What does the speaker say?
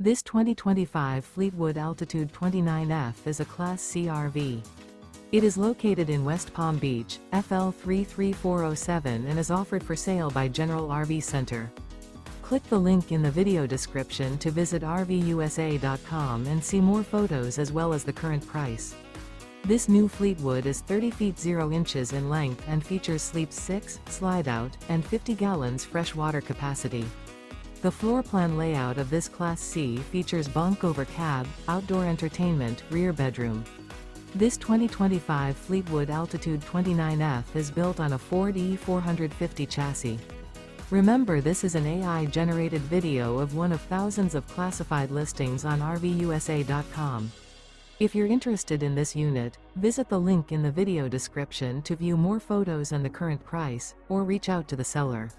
This 2025 Fleetwood Altitude 29F is a Class C RV. It is located in West Palm Beach, FL 33407 and is offered for sale by General RV Center. Click the link in the video description to visit RVUSA.com and see more photos as well as the current price. This new Fleetwood is 30 feet 0 inches in length and features sleep 6, Slideout, and 50 gallons fresh water capacity. The floor plan layout of this Class C features bunk over cab, outdoor entertainment, rear bedroom. This 2025 Fleetwood Altitude 29F is built on a Ford E450 chassis. Remember, this is an AI-generated video of one of thousands of classified listings on RVUSA.com. If you're interested in this unit, visit the link in the video description to view more photos and the current price, or reach out to the seller.